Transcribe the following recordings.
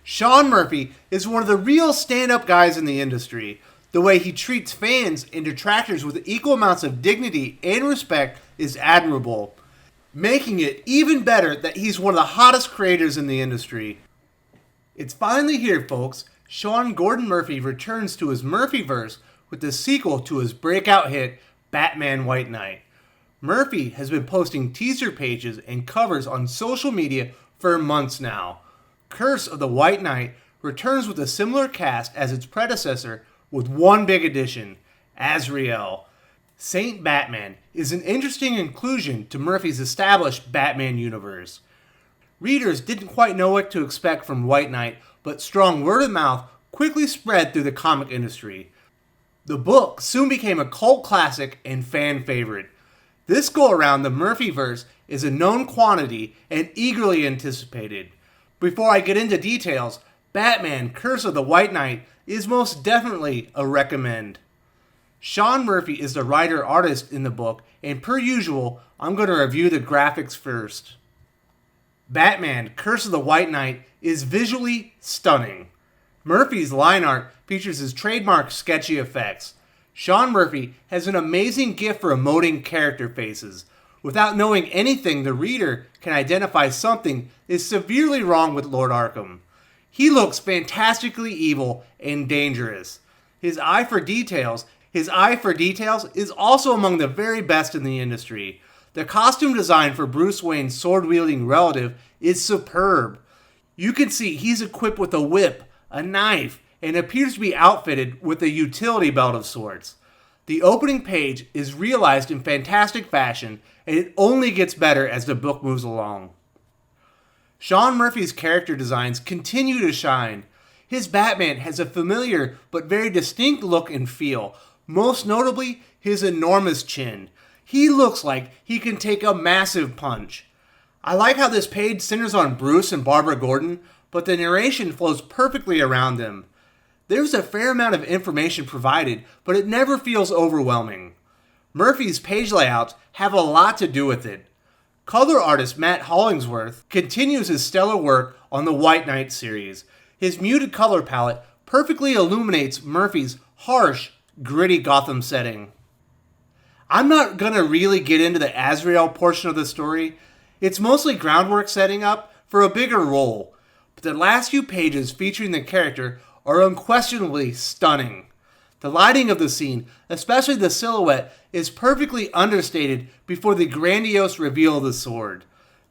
Sean Murphy is one of the real stand-up guys in the industry. The way he treats fans and detractors with equal amounts of dignity and respect is admirable, making it even better that he's one of the hottest creators in the industry. It's finally here, folks. Sean Gordon Murphy returns to his Murphyverse with the sequel to his breakout hit, Batman White Knight. Murphy has been posting teaser pages and covers on social media for months now. Curse of the White Knight returns with a similar cast as its predecessor, with one big addition, Azrael. Saint Batman is an interesting inclusion to Murphy's established Batman universe. Readers didn't quite know what to expect from White Knight, but strong word of mouth quickly spread through the comic industry. The book soon became a cult classic and fan favorite. This go around, the Murphyverse is a known quantity and eagerly anticipated. Before I get into details, Batman Curse of the White Knight is most definitely a recommend. Sean Murphy is the writer-artist in the book, and per usual, I'm going to review the graphics first. Batman Curse of the White Knight is visually stunning. Murphy's line art features his trademark sketchy effects. Sean Murphy has an amazing gift for emoting character faces. Without knowing anything, the reader can identify something is severely wrong with Lord Arkham. He looks fantastically evil and dangerous. His eye for details is also among the very best in the industry. The costume design for Bruce Wayne's sword-wielding relative is superb. You can see he's equipped with a whip, a knife, and appears to be outfitted with a utility belt of sorts. The opening page is realized in fantastic fashion, and it only gets better as the book moves along. Sean Murphy's character designs continue to shine. His Batman has a familiar but very distinct look and feel, most notably his enormous chin. He looks like he can take a massive punch. I like how this page centers on Bruce and Barbara Gordon, but the narration flows perfectly around them. There's a fair amount of information provided, but it never feels overwhelming. Murphy's page layouts have a lot to do with it. Color artist Matt Hollingsworth continues his stellar work on the White Knight series. His muted color palette perfectly illuminates Murphy's harsh, gritty Gotham setting. I'm not going to really get into the Azrael portion of the story. It's mostly groundwork setting up for a bigger role, but the last few pages featuring the character are unquestionably stunning. The lighting of the scene, especially the silhouette, is perfectly understated before the grandiose reveal of the sword.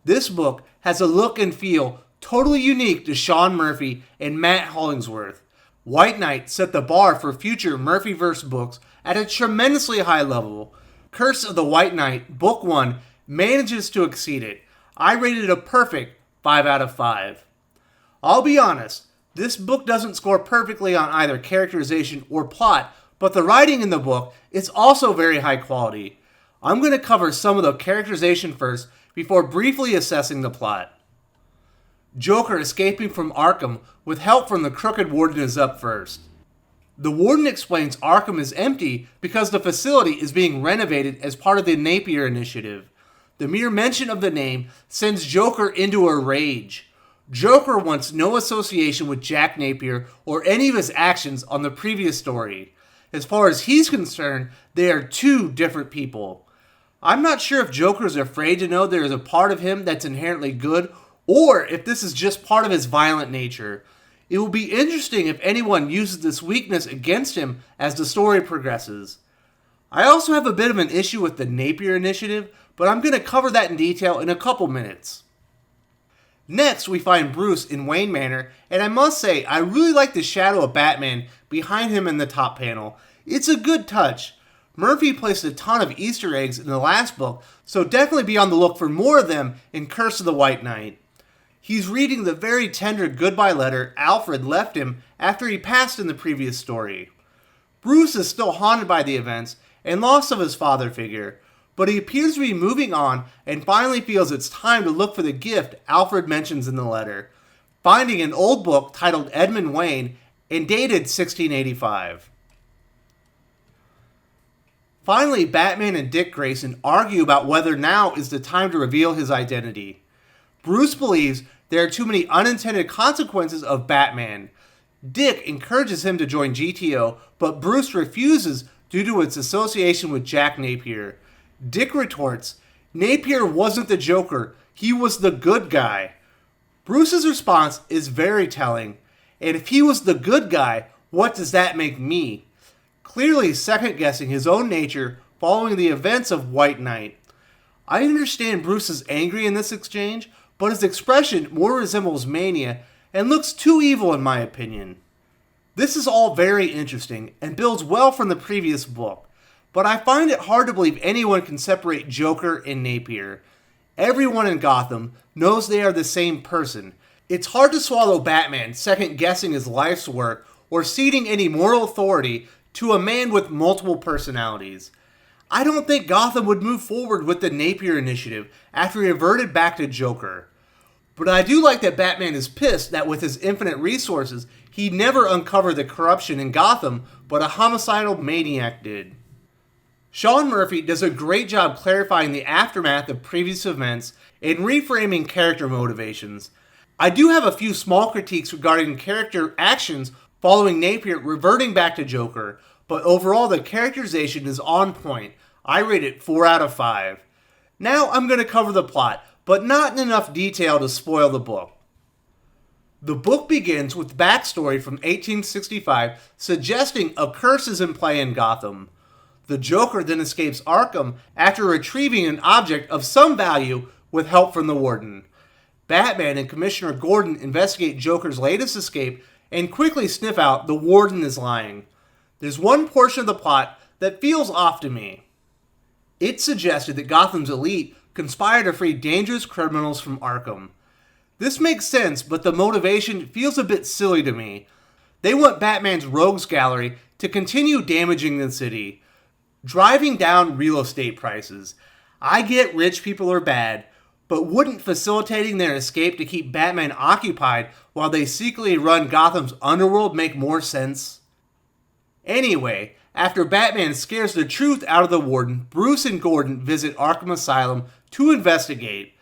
This book has a look and feel totally unique to Sean Murphy and Matt Hollingsworth. White Knight set the bar for future Murphyverse books at a tremendously high level. Curse of the White Knight, Book 1, manages to exceed it. I rated it a perfect 5 out of 5. I'll be honest, this book doesn't score perfectly on either characterization or plot, but the writing in the book is also very high quality. I'm going to cover some of the characterization first before briefly assessing the plot. Joker escaping from Arkham with help from the Crooked Warden is up first. The Warden explains Arkham is empty because the facility is being renovated as part of the Napier Initiative. The mere mention of the name sends Joker into a rage. Joker wants no association with Jack Napier or any of his actions on the previous story. As far as he's concerned, they are two different people. I'm not sure if Joker is afraid to know there is a part of him that's inherently good, or if this is just part of his violent nature. It will be interesting if anyone uses this weakness against him as the story progresses. I also have a bit of an issue with the Napier Initiative, but I'm going to cover that in detail in a couple minutes. Next, we find Bruce in Wayne Manor, and I must say, I really like the shadow of Batman behind him in the top panel. It's a good touch. Murphy placed a ton of Easter eggs in the last book, so definitely be on the look for more of them in Curse of the White Knight. He's reading the very tender goodbye letter Alfred left him after he passed in the previous story. Bruce is still haunted by the events and loss of his father figure, but he appears to be moving on and finally feels it's time to look for the gift Alfred mentions in the letter, finding an old book titled Edmund Wayne and dated 1685. Finally, Batman and Dick Grayson argue about whether now is the time to reveal his identity. Bruce believes there are too many unintended consequences of Batman. Dick encourages him to join GTO, but Bruce refuses due to its association with Jack Napier. Dick retorts, Napier wasn't the Joker, he was the good guy. Bruce's response is very telling. And if he was the good guy, what does that make me? Clearly second-guessing his own nature following the events of White Knight. I understand Bruce is angry in this exchange, but his expression more resembles mania and looks too evil in my opinion. This is all very interesting and builds well from the previous book, but I find it hard to believe anyone can separate Joker and Napier. Everyone in Gotham knows they are the same person. It's hard to swallow Batman second-guessing his life's work or ceding any moral authority to a man with multiple personalities. I don't think Gotham would move forward with the Napier initiative after he reverted back to Joker. But I do like that Batman is pissed that with his infinite resources, he never uncovered the corruption in Gotham, but a homicidal maniac did. Sean Murphy does a great job clarifying the aftermath of previous events and reframing character motivations. I do have a few small critiques regarding character actions following Napier reverting back to Joker, but overall the characterization is on point. I rate it 4 out of 5. Now I'm going to cover the plot, but not in enough detail to spoil the book. The book begins with backstory from 1865 suggesting a curse is in play in Gotham. The Joker then escapes Arkham after retrieving an object of some value with help from the Warden. Batman and Commissioner Gordon investigate Joker's latest escape and quickly sniff out the Warden is lying. There's one portion of the plot that feels off to me. It suggested that Gotham's elite conspire to free dangerous criminals from Arkham. This makes sense, but the motivation feels a bit silly to me. They want Batman's rogues gallery to continue damaging the city, driving down real estate prices. I get rich people are bad, but wouldn't facilitating their escape to keep Batman occupied while they secretly run Gotham's underworld make more sense? Anyway, after Batman scares the truth out of the Warden, Bruce and Gordon visit Arkham Asylum to investigate.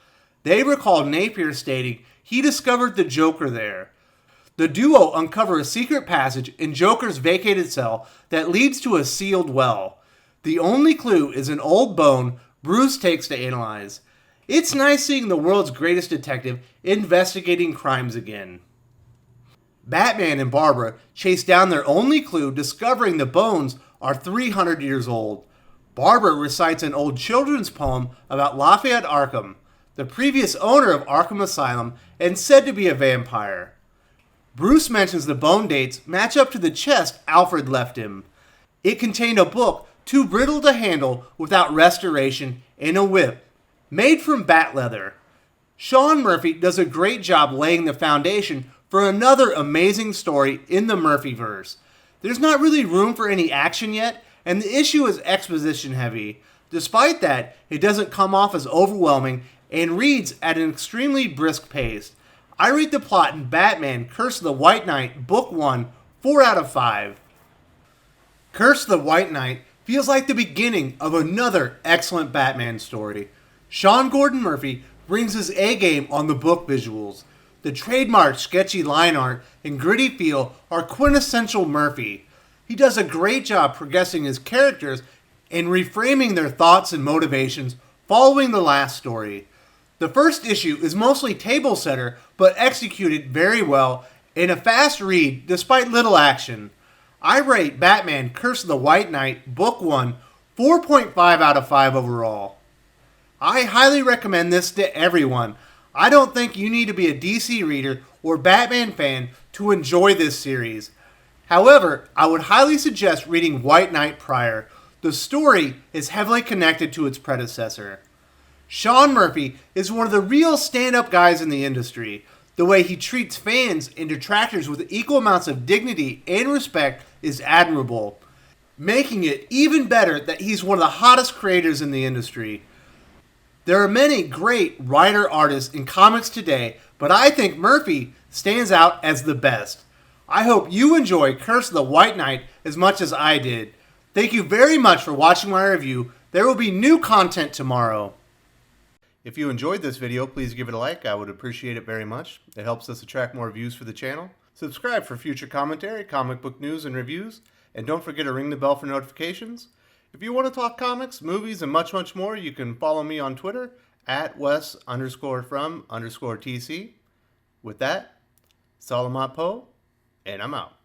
They recall Napier stating he discovered the Joker there. The duo uncover a secret passage in Joker's vacated cell that leads to a sealed well. The only clue is an old bone Bruce takes to analyze. It's nice seeing the world's greatest detective investigating crimes again. Batman and Barbara chase down their only clue, discovering the bones are 300 years old. Barbara recites an old children's poem about Lafayette Arkham, the previous owner of Arkham Asylum and said to be a vampire. Bruce mentions the bone dates match up to the chest Alfred left him. It contained a book too brittle to handle without restoration and a whip, made from bat leather. Sean Murphy does a great job laying the foundation for another amazing story in the Murphyverse. There's not really room for any action yet, and the issue is exposition heavy. Despite that, it doesn't come off as overwhelming and reads at an extremely brisk pace. I rate the plot in Batman Curse of the White Knight, Book 1, 4 out of 5. Curse of the White Knight feels like the beginning of another excellent Batman story. Sean Gordon Murphy brings his A-game on the book visuals. The trademark sketchy line art and gritty feel are quintessential Murphy. He does a great job progressing his characters and reframing their thoughts and motivations following the last story. The first issue is mostly table setter, but executed very well in a fast read despite little action. I rate Batman Curse of the White Knight, Book 1, 4.5 out of 5 overall. I highly recommend this to everyone. I don't think you need to be a DC reader or Batman fan to enjoy this series. However, I would highly suggest reading White Knight prior. The story is heavily connected to its predecessor. Sean Murphy is one of the real stand-up guys in the industry. The way he treats fans and detractors with equal amounts of dignity and respect is admirable, making it even better that he's one of the hottest creators in the industry. There are many great writer-artists in comics today, but I think Murphy stands out as the best. I hope you enjoy Curse of the White Knight as much as I did. Thank you very much for watching my review. There will be new content tomorrow. If you enjoyed this video, please give it a like. I would appreciate it very much. It helps us attract more views for the channel. Subscribe for future commentary, comic book news, and reviews. And don't forget to ring the bell for notifications. If you want to talk comics, movies, and much, much more, you can follow me on Twitter at Wes_from_TC. With that, Salamat Po, and I'm out.